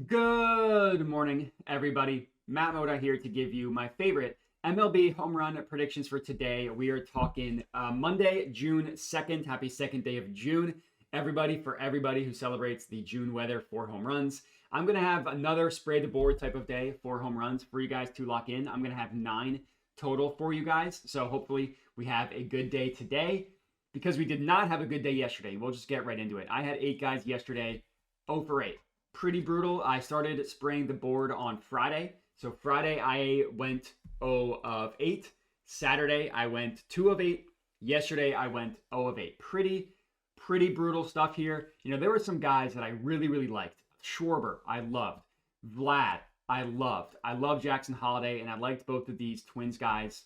Good morning, everybody. Matt Moda here to give you my favorite MLB home run predictions for today. We are talking Monday, June 2nd. Happy second day of June, everybody, for everybody who celebrates the June weather for home runs. I'm going to have another spray the board type of day for home runs for you guys to lock in. I'm going to have 9 total for you guys. So hopefully we have a good day today because we did not have a good day yesterday. We'll just get right into it. I had 8 guys yesterday, 0 for 8. Pretty brutal. I started spraying the board on Friday. So Friday I went 0 of 8. Saturday I went 2 of 8. Yesterday I went 0 of 8. Pretty brutal stuff here. You know, there were some guys that I really liked. Schwarber, I loved. Vlad, I loved. I love Jackson Holiday, and I liked both of these Twins guys.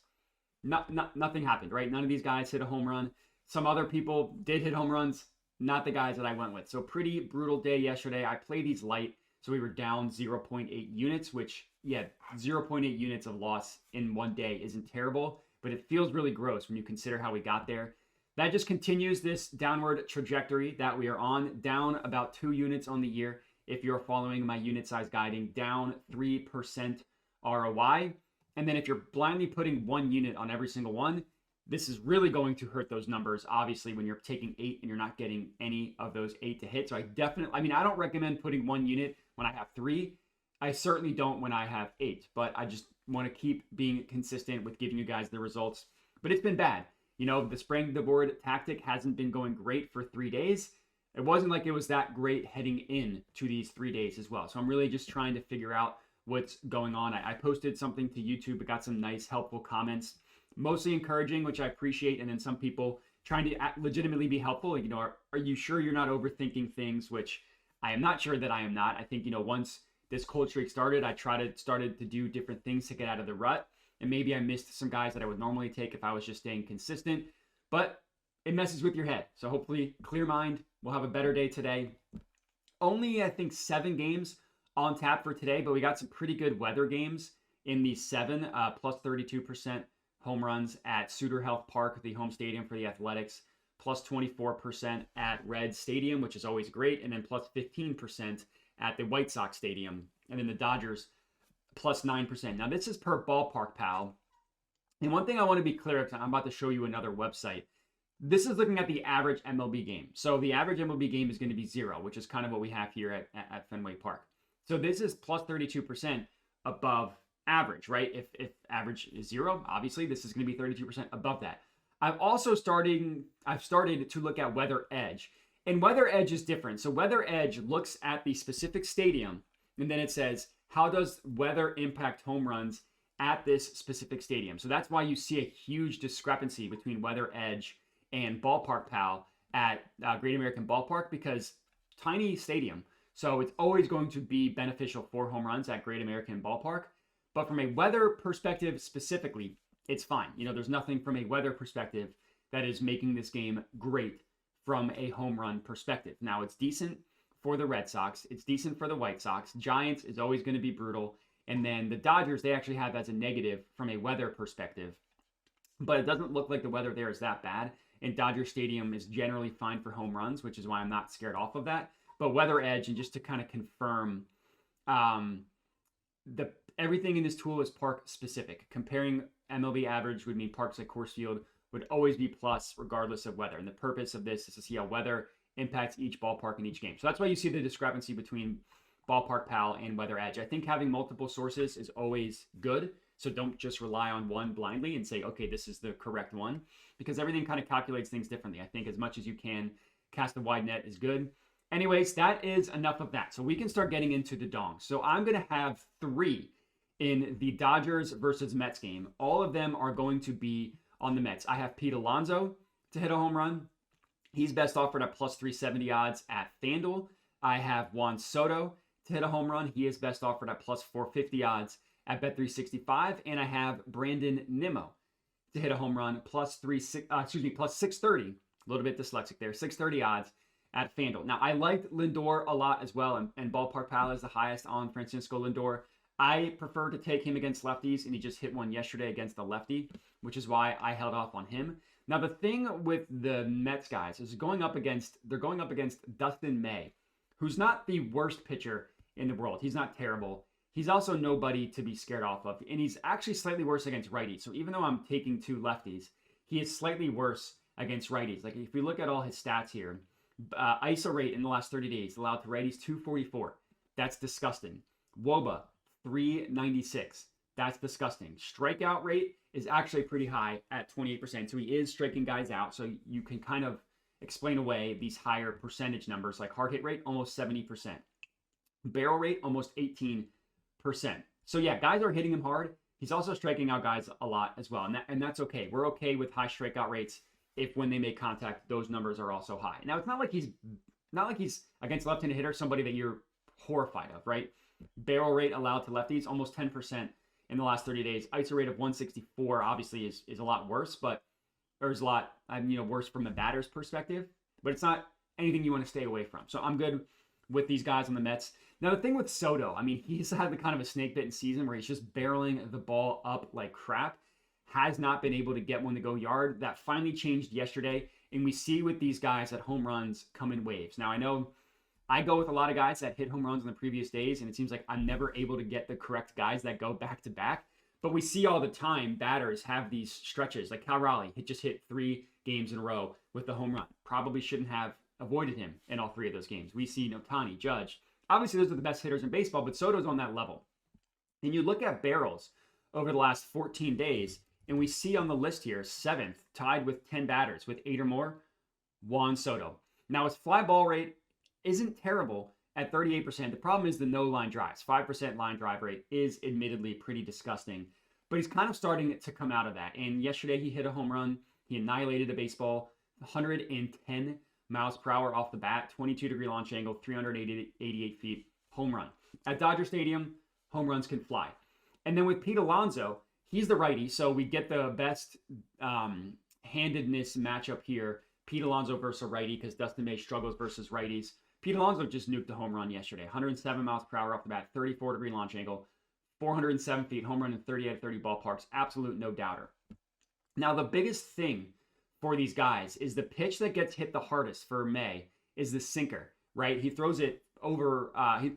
Nothing happened, right? None of these guys hit a home run. Some other people did hit home runs. Not the guys that I went with. So pretty brutal day yesterday. I played these light, so we were down 0.8 units, which, yeah, 0.8 units of loss in one day isn't terrible, but it feels really gross when you consider how we got there. That just continues this downward trajectory that we are on, down about 2 units on the year. If you're following my unit size guiding, down 3% ROI. And then if you're blindly putting 1 unit on every single one, this is really going to hurt those numbers, obviously, when you're taking 8 and you're not getting any of those 8 to hit. So I don't recommend putting 1 unit when I have 3. I certainly don't when I have 8, but I just want to keep being consistent with giving you guys the results. But it's been bad. You know, the spraying the board tactic hasn't been going great for 3 days. It wasn't like it was that great heading in to these 3 days as well. So I'm really just trying to figure out what's going on. I posted something to YouTube. It got some nice, helpful comments. Mostly encouraging, which I appreciate, and then some people trying to legitimately be helpful. You know, are you sure you're not overthinking things? Which I am not sure that I am not. I think, you know, once this cold streak started, I started to do different things to get out of the rut, and maybe I missed some guys that I would normally take if I was just staying consistent. But it messes with your head. So hopefully, clear mind. We'll have a better day today. Only, I think, 7 games on tap for today, but we got some pretty good weather games in these 7, plus 32%. Home runs at Suter Health Park, the home stadium for the Athletics, plus 24% at Reds Stadium, which is always great, and then plus 15% at the White Sox Stadium, and then the Dodgers, plus 9%. Now, this is per Ballpark Pal, and one thing I want to be clear of, I'm about to show you another website. This is looking at the average MLB game. So the average MLB game is going to be 0, which is kind of what we have here at Fenway Park. So this is plus 32% above average, right? If average is 0, obviously this is going to be 32% above that. I've started to look at Weather Edge, and Weather Edge is different. So Weather Edge looks at the specific stadium, and then it says, how does weather impact home runs at this specific stadium? So that's why you see a huge discrepancy between Weather Edge and Ballpark Pal at Great American Ballpark, because tiny stadium. So it's always going to be beneficial for home runs at Great American Ballpark. But from a weather perspective specifically, it's fine. You know, there's nothing from a weather perspective that is making this game great from a home run perspective. Now, it's decent for the Red Sox. It's decent for the White Sox. Giants is always going to be brutal. And then the Dodgers, they actually have as a negative from a weather perspective. But it doesn't look like the weather there is that bad. And Dodger Stadium is generally fine for home runs, which is why I'm not scared off of that. But Weather Edge, and just to kind of confirm, everything in this tool is park specific. Comparing MLB average would mean parks like Coors Field would always be plus regardless of weather. And the purpose of this is to see how weather impacts each ballpark in each game. So that's why you see the discrepancy between Ballpark Pal and Weather Edge. I think having multiple sources is always good. So don't just rely on one blindly and say, okay, this is the correct one, because everything kind of calculates things differently. I think as much as you can cast a wide net is good. Anyways, that is enough of that. So we can start getting into the dongs. So I'm going to have 3 in the Dodgers versus Mets game. All of them are going to be on the Mets. I have Pete Alonso to hit a home run. He's best offered at plus 370 odds at FanDuel. I have Juan Soto to hit a home run. He is best offered at plus 450 odds at Bet365. And I have Brandon Nimmo to hit a home run plus 630. A little bit dyslexic there. 630 odds at FanDuel. Now, I liked Lindor a lot as well, and Ballpark Pal is the highest on Francisco Lindor. I prefer to take him against lefties, and he just hit one yesterday against a lefty, which is why I held off on him. Now, the thing with the Mets guys is they're going up against Dustin May, who's not the worst pitcher in the world. He's not terrible. He's also nobody to be scared off of. And he's actually slightly worse against righties. So even though I'm taking 2 lefties, he is slightly worse against righties. Like if we look at all his stats here, ISO rate in the last 30 days allowed to righties 244. That's disgusting. WOBA 396. That's disgusting. Strikeout rate is actually pretty high at 28%. So he is striking guys out. So you can kind of explain away these higher percentage numbers, like hard hit rate, almost 70%. Barrel rate, almost 18%. So yeah, guys are hitting him hard. He's also striking out guys a lot as well. And that's okay. We're okay with high strikeout rates if when they make contact, those numbers are also high. Now, it's not like he's against left-handed hitter, somebody that you're horrified of, right? Barrel rate allowed to lefties, almost 10% in the last 30 days. ISO rate of 164 obviously is a lot worse, but there's a lot, worse from a batter's perspective, but it's not anything you want to stay away from. So I'm good with these guys on the Mets. Now, the thing with Soto, he's had the kind of a snake-bitten season where he's just barreling the ball up like crap, has not been able to get one to go yard. That finally changed yesterday, and we see with these guys that home runs come in waves. Now, I know I go with a lot of guys that hit home runs in the previous days, and it seems like I'm never able to get the correct guys that go back-to-back. But we see all the time batters have these stretches. Like Cal Raleigh, he just hit 3 games in a row with the home run. Probably shouldn't have avoided him in all 3 of those games. We see Ohtani, Judge. Obviously, those are the best hitters in baseball, but Soto's on that level. And you look at barrels over the last 14 days, and we see on the list here, 7th, tied with 10 batters with 8 or more, Juan Soto. Now, his fly ball rate isn't terrible at 38%. The problem is the no line drives. 5% line drive rate is admittedly pretty disgusting, but he's kind of starting to come out of that. And yesterday he hit a home run. He annihilated a baseball, 110 miles per hour off the bat, 22-degree launch angle, 388 feet, home run. At Dodger Stadium, home runs can fly. And then with Pete Alonso, he's the righty, so we get the best handedness matchup here. Pete Alonso versus a righty because Dustin May struggles versus righties. Pete Alonso just nuked a home run yesterday. 107 miles per hour off the bat, 34-degree launch angle, 407 feet, home run in 30 out of 30 ballparks. Absolute no doubter. Now, the biggest thing for these guys is the pitch that gets hit the hardest for May is the sinker, right? He throws it over,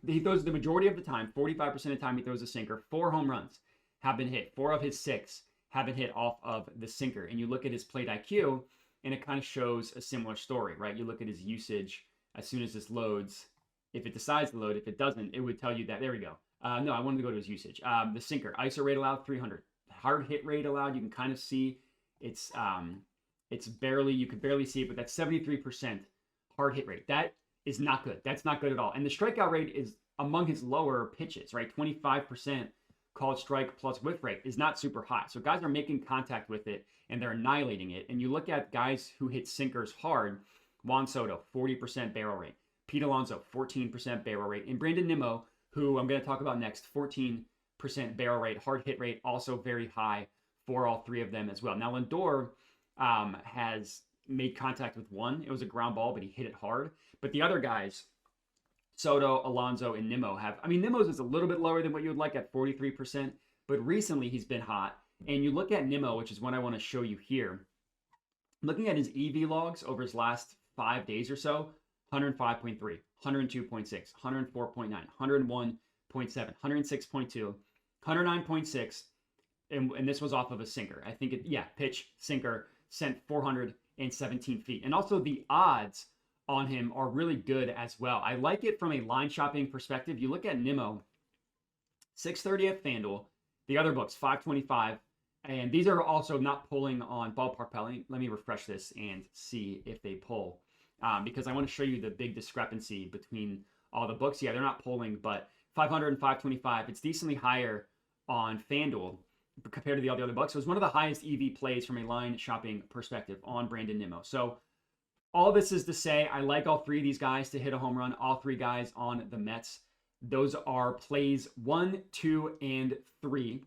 he throws the majority of the time, 45% of the time he throws a sinker. 4 home runs have been hit. 4 of his 6 have been hit off of the sinker. And you look at his plate IQ, and it kind of shows a similar story, right? You look at his usage as soon as this loads. If it decides to load, if it doesn't, it would tell you that, there we go. No, I wanted to go to his usage. The sinker, ISO rate allowed 300. Hard hit rate allowed, you can kind of see it's barely, you can barely see it, but that's 73% hard hit rate. That is not good. That's not good at all. And the strikeout rate is among his lower pitches, right? 25% called strike plus whiff rate is not super high. So guys are making contact with it and they're annihilating it. And you look at guys who hit sinkers hard, Juan Soto, 40% barrel rate. Pete Alonso, 14% barrel rate. And Brandon Nimmo, who I'm going to talk about next, 14% barrel rate. Hard hit rate, also very high for all 3 of them as well. Now, Lindor has made contact with 1. It was a ground ball, but he hit it hard. But the other guys, Soto, Alonso, and Nimmo have, Nimmo's is a little bit lower than what you would like at 43%, but recently he's been hot. And you look at Nimmo, which is what I want to show you here. Looking at his EV logs over his last 5 days or so, 105.3, 102.6, 104.9, 101.7, 106.2, 109.6, and this was off of a sinker. I think pitch, sinker, sent 417 feet. And also the odds on him are really good as well. I like it from a line shopping perspective. You look at Nimmo, 630 at FanDuel, the other books, 525, and these are also not pulling on Ballpark Pal. Let me refresh this and see if they pull. Because I want to show you the big discrepancy between all the books. Yeah, they're not polling, but 500 and 525, it's decently higher on FanDuel compared to all the other books. So it's one of the highest EV plays from a line shopping perspective on Brandon Nimmo. So all this is to say, I like all 3 of these guys to hit a home run, all 3 guys on the Mets. Those are plays 1, 2, and 3.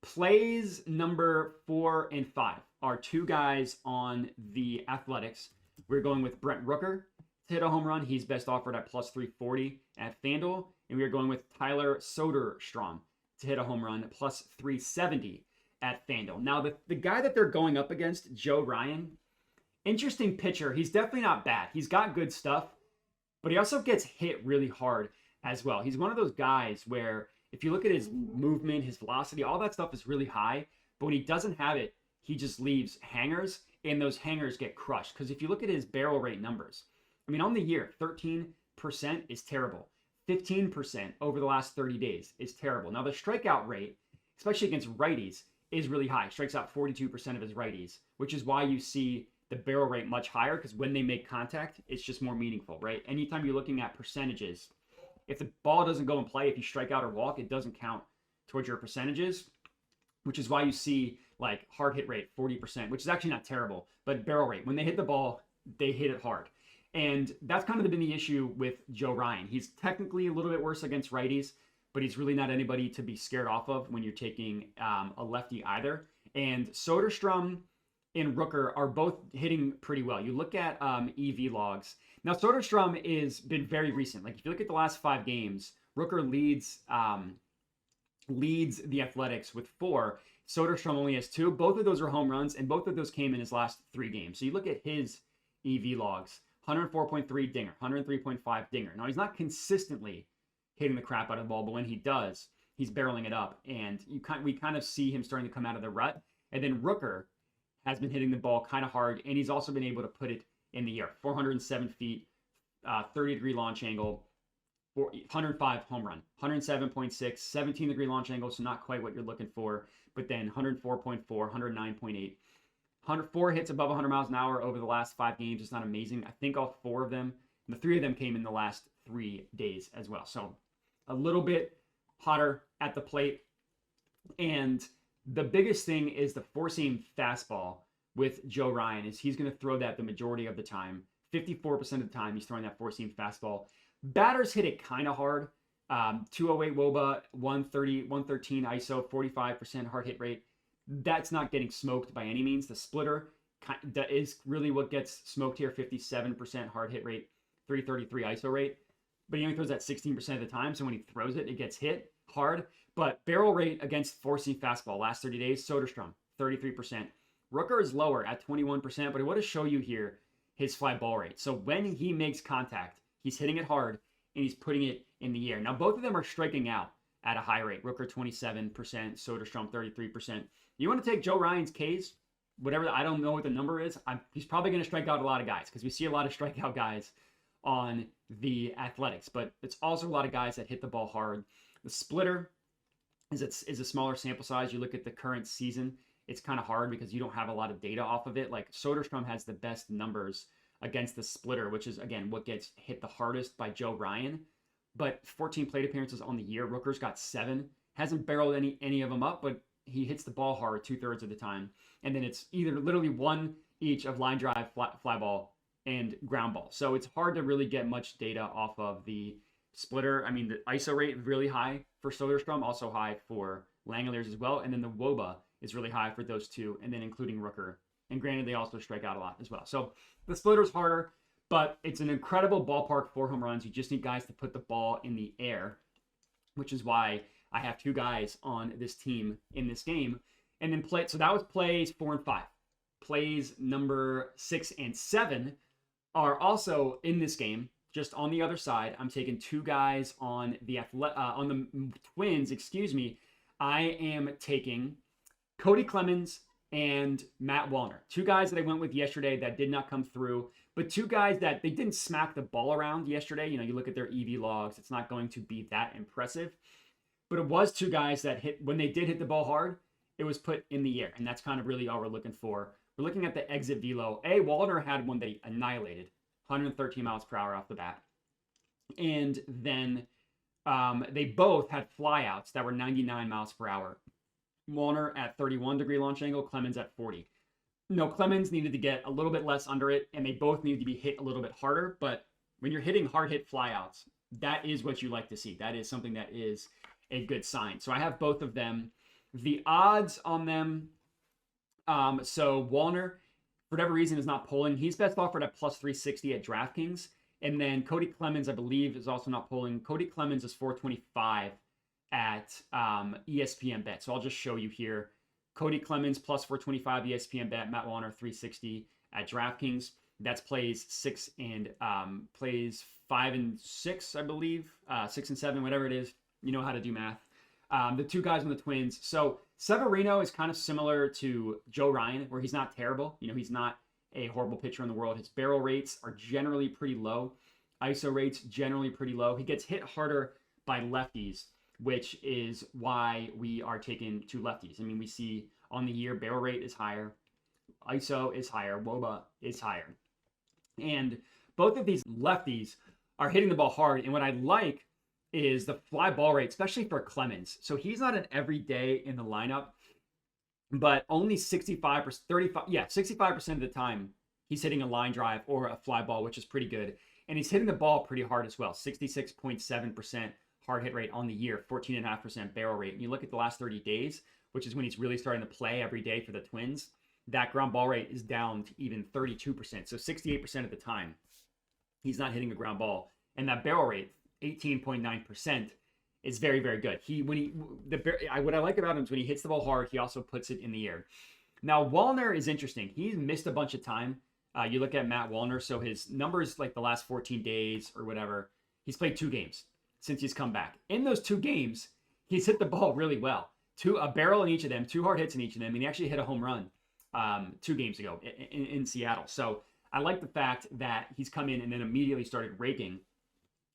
Plays number 4 and 5 are 2 guys on the Athletics. We're going with Brent Rooker to hit a home run. He's best offered at plus 340 at FanDuel. And we're going with Tyler Soderstrom to hit a home run at plus 370 at FanDuel. Now, the guy that they're going up against, Joe Ryan, interesting pitcher. He's definitely not bad. He's got good stuff, but he also gets hit really hard as well. He's one of those guys where if you look at his movement, his velocity, all that stuff is really high. But when he doesn't have it, he just leaves hangers, and those hangers get crushed. Because if you look at his barrel rate numbers, I mean, on the year, 13% is terrible. 15% over the last 30 days is terrible. Now, the strikeout rate, especially against righties, is really high. Strikes out 42% of his righties, which is why you see the barrel rate much higher, because when they make contact, it's just more meaningful, right? Anytime you're looking at percentages, if the ball doesn't go in play, if you strike out or walk, it doesn't count towards your percentages, which is why you see like hard hit rate, 40%, which is actually not terrible, but barrel rate, when they hit the ball, they hit it hard. And that's kind of been the issue with Joe Ryan. He's technically a little bit worse against righties, but he's really not anybody to be scared off of when you're taking a lefty either. And Soderstrom and Rooker are both hitting pretty well. You look at EV logs. Now, Soderstrom is been very recent. Like if you look at the last 5 games, Rooker leads the Athletics with 4. Soderstrom only has 2. Both of those are home runs, and both of those came in his last 3 games. So you look at his EV logs, 104.3 dinger, 103.5 dinger. Now, he's not consistently hitting the crap out of the ball, but when he does, he's barreling it up. And we kind of see him starting to come out of the rut. And then Rooker has been hitting the ball kind of hard, and he's also been able to put it in the air. 407 feet, 30-degree launch angle, 105 home run, 107.6, 17-degree launch angle, so not quite what you're looking for, but then 104.4, 109.8. 104 hits above 100 miles an hour over the last 5 games. It's not amazing. I think all 4 of them, the 3 of them came in the last 3 days as well. So a little bit hotter at the plate. And the biggest thing is the four-seam fastball with Joe Ryan is he's going to throw that the majority of the time. 54% of the time he's throwing that four-seam fastball. Batters hit it kind of hard. 208 WOBA, 113 ISO, 45% hard hit rate. That's not getting smoked by any means. The splitter that is really what gets smoked here. 57% hard hit rate, 333 ISO rate. But he only throws that 16% of the time. So when he throws it, it gets hit hard. But barrel rate against four-seam fastball last 30 days, Soderstrom, 33%. Rooker is lower at 21%, but I want to show you here his fly ball rate. So when he makes contact, he's hitting it hard and he's putting it in the air. Now, both of them are striking out at a high rate. Rooker, 27%, Soderstrom, 33%. You want to take Joe Ryan's Ks, whatever, I don't know what the number is. He's probably going to strike out a lot of guys because we see a lot of strikeout guys on the Athletics, but it's also a lot of guys that hit the ball hard. The splitter is a smaller sample size. You look at the current season, it's kind of hard because you don't have a lot of data off of it. Like Soderstrom has the best numbers against the splitter, which is, again, what gets hit the hardest by Joe Ryan. But 14 plate appearances on the year. Rooker's got 7. Hasn't barreled any of them up, but he hits the ball hard 2/3 of the time. And then it's either literally 1 each of line drive, fly ball, and ground ball. So it's hard to really get much data off of the splitter. I mean, the ISO rate is really high for Soderstrom, also high for Langeliers as well. And then the WOBA is really high for those two, and then including Rooker. And granted, they also strike out a lot as well. So the splitter's harder, but it's an incredible ballpark for home runs. You just need guys to put the ball in the air, which is why I have 2 guys on this team in this game. And then so that was plays 4 and 5. Plays number 6 and 7 are also in this game. Just on the other side, I'm taking 2 guys on the Twins. I am taking Cody Clemens and Matt Wallner. 2 guys that I went with yesterday that did not come through, but 2 guys that they didn't smack the ball around yesterday. You know, you look at their EV logs, it's not going to be that impressive. But it was 2 guys that hit, when they did hit the ball hard, it was put in the air. And that's kind of really all we're looking for. We're looking at the exit velo. Wallner had one that he annihilated, 113 miles per hour off the bat. And then they both had flyouts that were 99 miles per hour. Wallner at 31-degree launch angle, Clemens at 40. No, Clemens needed to get a little bit less under it, and they both needed to be hit a little bit harder. But when you're hitting hard hit flyouts, that is what you like to see. That is something that is a good sign. So I have both of them. The odds on them, so Wallner, for whatever reason, is not pulling. He's best offered at plus 360 at DraftKings. And then Cody Clemens, I believe, is also not pulling. Cody Clemens is 425 at ESPN Bet. So I'll just show you here. Cody Clemens plus 425 ESPN Bet, Matt Wallner 360 at DraftKings. That's plays 6 and plays 5 and 6, I believe, 6 and 7, whatever it is. You know how to do math. The two guys on the Twins. So Severino is kind of similar to Joe Ryan, where he's not terrible. You know, he's not a horrible pitcher in the world. His barrel rates are generally pretty low. ISO rates generally pretty low. He gets hit harder by lefties, which is why we are taking two lefties. I mean, we see on the year barrel rate is higher, ISO is higher, WOBA is higher. And both of these lefties are hitting the ball hard. And what I like is the fly ball rate, especially for Clemens. So he's not an everyday in the lineup, but only 65% of the time he's hitting a line drive or a fly ball, which is pretty good. And he's hitting the ball pretty hard as well. 66.7% hard hit rate on the year, 14.5% barrel rate. And you look at the last 30 days, which is when he's really starting to play every day for the Twins, that ground ball rate is down to even 32%. So 68% of the time, he's not hitting a ground ball. And that barrel rate, 18.9%, is very, very good. What I like about him is when he hits the ball hard, he also puts it in the air. Now, Wallner is interesting. He's missed a bunch of time. You look at Matt Wallner, so his numbers like the last 14 days or whatever, he's played 2 games since he's come back. In those 2 games, he's hit the ball really well. A barrel in each of them, 2 hard hits in each of them, and he actually hit a home run 2 games ago in Seattle. So I like the fact that he's come in and then immediately started raking.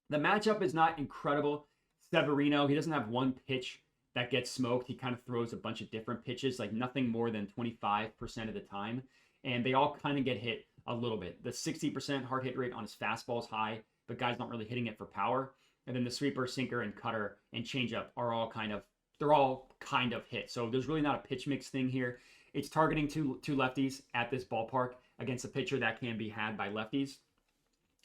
The matchup is not incredible. Severino, he doesn't have one pitch that gets smoked. He kind of throws a bunch of different pitches, like nothing more than 25% of the time. And they all kind of get hit a little bit. The 60% hard hit rate on his fastball is high, but guys not really hitting it for power. And then the sweeper, sinker, and cutter and changeup are all kind of hit. So there's really not a pitch mix thing here. It's targeting two lefties at this ballpark against a pitcher that can be had by lefties.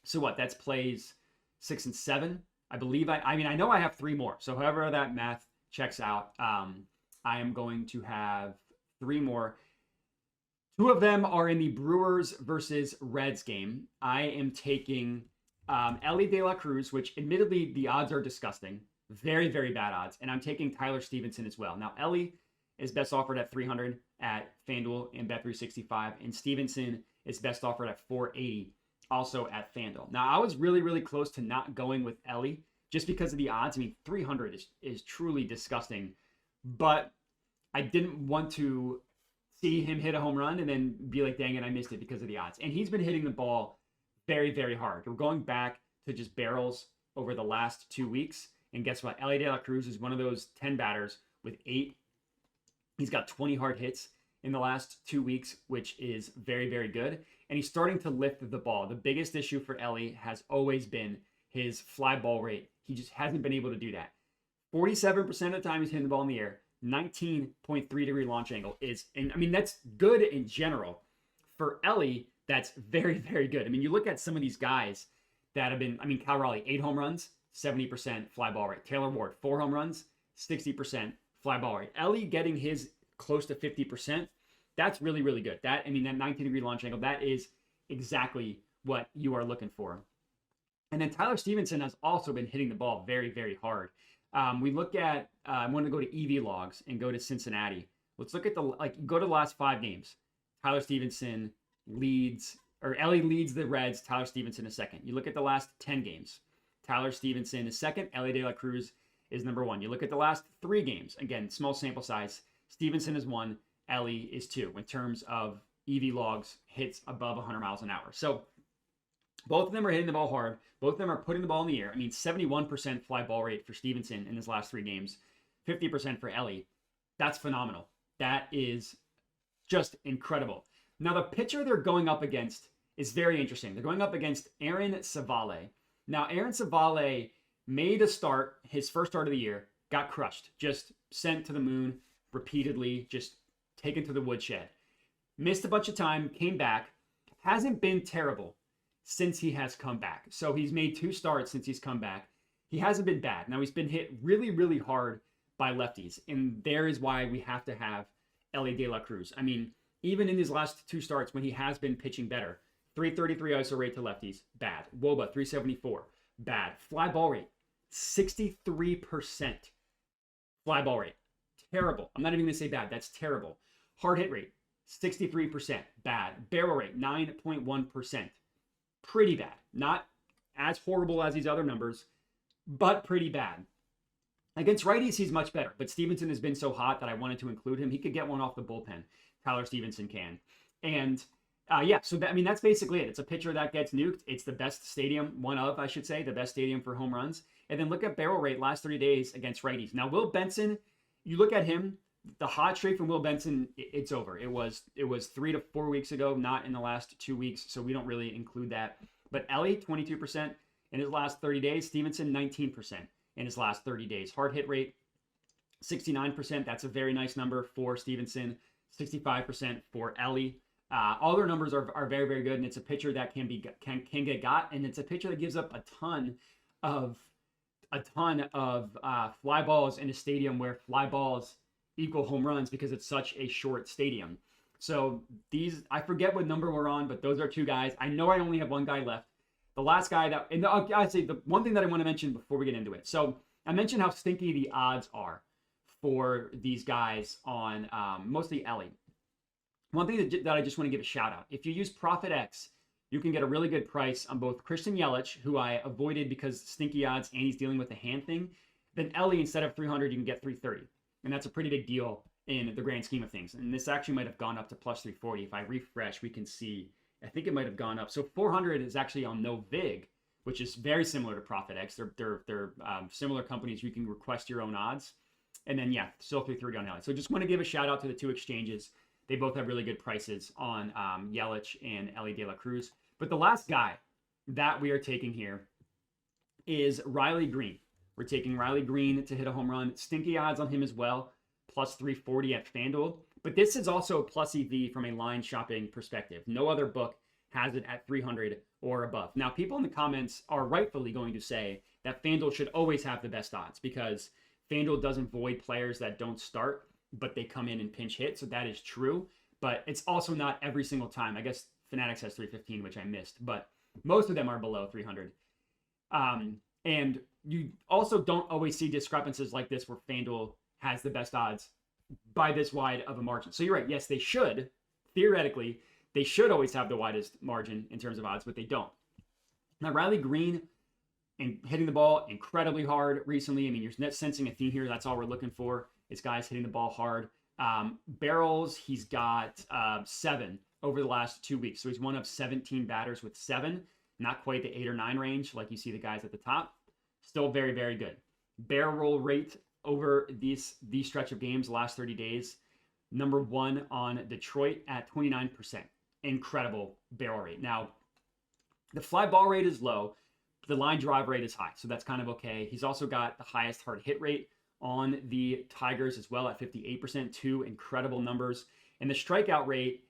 So what? That's plays 6 and 7. I believe I know I have 3 more. So however that math checks out, I am going to have 3 more. 2 of them are in the Brewers versus Reds game. I am taking Elly De La Cruz, which admittedly the odds are disgusting. Very, very bad odds. And I'm taking Tyler Stevenson as well. Now, Elly is best offered at 300 at FanDuel and Bet365. And Stevenson is best offered at 480 also at FanDuel. Now, I was really, really close to not going with Elly just because of the odds. I mean, 300 is truly disgusting. But I didn't want to see him hit a home run and then be like, dang it, I missed it because of the odds. And he's been hitting the ball very, very hard. We're going back to just barrels over the last 2 weeks. And guess what? Elly De La Cruz is one of those 10 batters with 8. He's got 20 hard hits in the last 2 weeks, which is very, very good. And he's starting to lift the ball. The biggest issue for Elly has always been his fly ball rate. He just hasn't been able to do that. 47% of the time he's hitting the ball in the air. 19.3 degree launch angle that's good in general. For Elly, that's very, very good. I mean, you look at some of these guys that have been, Cal Raleigh, 8 home runs, 70% fly ball rate. Taylor Ward, 4 home runs, 60% fly ball rate. Elly getting his close to 50%, that's really, really good. That 19 degree launch angle, that is exactly what you are looking for. And then Tyler Stevenson has also been hitting the ball very, very hard. We look at, I'm going to go to EV logs and go to Cincinnati. Let's look at go to the last 5 games. Tyler Stevenson Elly leads the Reds, Tyler Stevenson is second. You look at the last 10 games. Tyler Stevenson is second, Elly De La Cruz is number 1. You look at the last 3 games. Again, small sample size. Stevenson is 1, Elly is 2 in terms of EV logs, hits above 100 miles an hour. So both of them are hitting the ball hard. Both of them are putting the ball in the air. 71% fly ball rate for Stevenson in his last 3 games, 50% for Elly. That's phenomenal. That is just incredible. Now, the pitcher they're going up against is very interesting. They're going up against Aaron Savale. Now, Aaron Savale made a start, his first start of the year, got crushed, just sent to the moon repeatedly, just taken to the woodshed. Missed a bunch of time, came back, hasn't been terrible since he has come back. So he's made 2 starts since he's come back. He hasn't been bad. Now, he's been hit really, really hard by lefties, and there is why we have to have Elly De La Cruz. Even in his last 2 starts when he has been pitching better, 333 ISO rate to lefties, bad. WOBA, 374, bad. Fly ball rate, 63% fly ball rate. Terrible. I'm not even going to say bad. That's terrible. Hard hit rate, 63%, bad. Barrel rate, 9.1%, pretty bad. Not as horrible as these other numbers, but pretty bad. Against righties, he's much better, but Stevenson has been so hot that I wanted to include him. He could get one off the bullpen. Tyler Stevenson can. And yeah, so that's basically it. It's a pitcher that gets nuked. It's the best stadium, I should say, the best stadium for home runs. And then look at barrel rate last 30 days against righties. Now, Will Benson, you look at him, the hot streak from Will Benson, it's over. It was 3 to 4 weeks ago, not in the last 2 weeks, so we don't really include that. But Ellie, 22% in his last 30 days. Stevenson, 19% in his last 30 days. Hard hit rate, 69%. That's a very nice number for Stevenson. 65% for Ellie. All their numbers are very, very good, and it's a pitcher that can get got, and it's a pitcher that gives up a ton of fly balls in a stadium where fly balls equal home runs because it's such a short stadium. So I forget what number we're on, but those are two guys. I know I only have one guy left. The last guy I'd say the one thing that I want to mention before we get into it. So I mentioned how stinky the odds are for these guys on mostly Ellie. One thing that I just want to give a shout out. If you use ProphetX, you can get a really good price on both Christian Yelich, who I avoided because stinky odds and he's dealing with the hand thing. Then Ellie, instead of 300, you can get 330. And that's a pretty big deal in the grand scheme of things. And this actually might have gone up to plus 340. If I refresh, we can see, I think it might have gone up. So 400 is actually on No Vig, which is very similar to ProphetX. They're similar companies. You can request your own odds. And then, yeah, still 330 on Ellie. So just want to give a shout out to the two exchanges. They both have really good prices on Yelich and Ellie De La Cruz. But the last guy that we are taking here is Riley Green. We're taking Riley Green to hit a home run. Stinky odds on him as well, plus 340 at FanDuel. But this is also plus EV from a line shopping perspective. No other book has it at 300 or above. Now, people in the comments are rightfully going to say that FanDuel should always have the best odds because FanDuel doesn't void players that don't start, but they come in and pinch hit. So that is true, but it's also not every single time. I guess Fanatics has 315, which I missed, but most of them are below 300. And you also don't always see discrepancies like this where FanDuel has the best odds by this wide of a margin. So you're right. Yes, they should. Theoretically, they should always have the widest margin in terms of odds, but they don't. Now, Riley Green and hitting the ball incredibly hard recently. I mean, you're sensing a theme here. That's all we're looking for. Is guys hitting the ball hard. Barrels, he's got 7 over the last 2 weeks. So he's one of 17 batters with 7. Not quite the 8 or 9 range like you see the guys at the top. Still very, very good. Barrel rate over these stretch of games, last 30 days. Number 1 on Detroit at 29%. Incredible barrel rate. Now, the fly ball rate is low. The line drive rate is high. So that's kind of okay. He's also got the highest hard hit rate on the Tigers as well at 58%, 2 incredible numbers. And the strikeout rate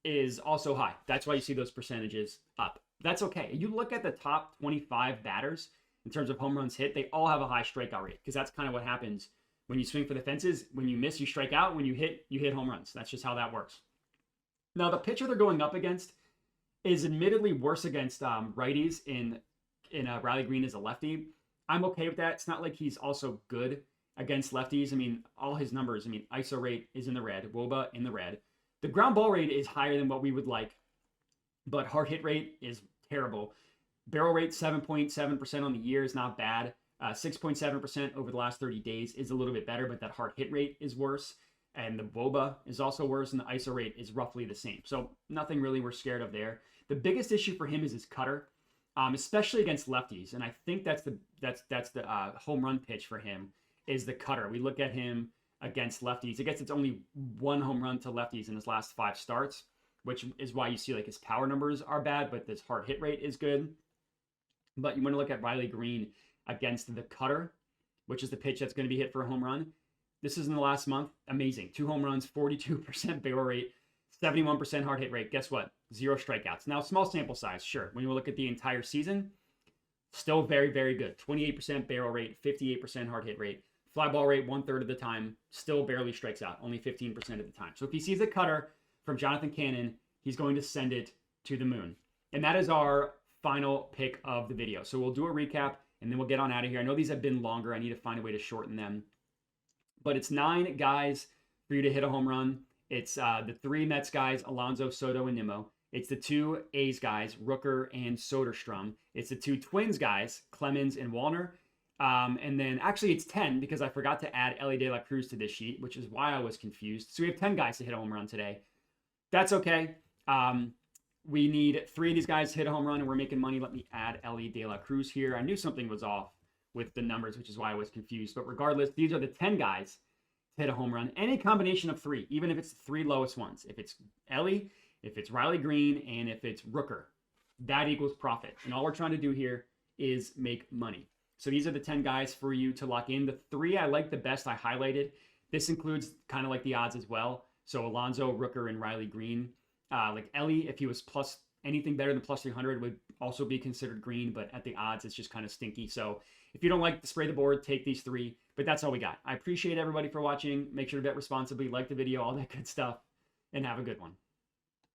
is also high. That's why you see those percentages up. That's okay. You look at the top 25 batters in terms of home runs hit, they all have a high strikeout rate because that's kind of what happens when you swing for the fences. When you miss, you strike out. When you hit home runs. That's just how that works. Now, the pitcher they're going up against is admittedly worse against righties in Riley Green as a lefty. I'm okay with that. It's not like he's also good against lefties. I mean, all his numbers, ISO rate is in the red, WOBA in the red. The ground ball rate is higher than what we would like, but hard hit rate is terrible. Barrel rate, 7.7% on the year is not bad. 6.7% over the last 30 days is a little bit better, but that hard hit rate is worse. And the WOBA is also worse, and the ISO rate is roughly the same. So nothing really we're scared of there. The biggest issue for him is his cutter, especially against lefties. And I think that's the home run pitch for him is the cutter. We look at him against lefties. I guess it's only 1 home run to lefties in his last 5 starts, which is why you see like his power numbers are bad, but his hard hit rate is good. But you want to look at Riley Green against the cutter, which is the pitch that's going to be hit for a home run. This is in the last month. Amazing. 2 home runs, 42% barrel rate, 71% hard hit rate. Guess what? 0 strikeouts. Now, small sample size, sure. When you look at the entire season, still very, very good. 28% barrel rate, 58% hard hit rate. Fly ball rate 1/3 of the time, still barely strikes out, only 15% of the time. So if he sees a cutter from Jonathan Cannon, he's going to send it to the moon. And that is our final pick of the video. So we'll do a recap, and then we'll get on out of here. I know these have been longer. I need to find a way to shorten them. But it's 9 guys for you to hit a home run. It's the 3 Mets guys, Alonso, Soto, and Nimmo. It's the 2 A's guys, Rooker and Soderstrom. It's the 2 Twins guys, Clemens and Wallner. And then actually it's 10 because I forgot to add Ellie De La Cruz to this sheet, which is why I was confused. So we have 10 guys to hit a home run today. That's okay. We need 3 of these guys to hit a home run and we're making money. Let me add Ellie De La Cruz here. I knew something was off with the numbers, which is why I was confused. But regardless, these are the 10 guys to hit a home run. Any combination of 3, even if it's the 3 lowest ones. If it's Ellie, if it's Riley Green, and if it's Rooker, that equals profit. And all we're trying to do here is make money. So these are the 10 guys for you to lock in. The 3 I like the best I highlighted. This includes kind of like the odds as well. So Alonso, Rooker, and Riley Green. Like Ellie, if he was plus anything better than plus 300 would also be considered green, but at the odds, it's just kind of stinky. So if you don't like to spray the board, take these 3, but that's all we got. I appreciate everybody for watching. Make sure to bet responsibly, like the video, all that good stuff, and have a good one.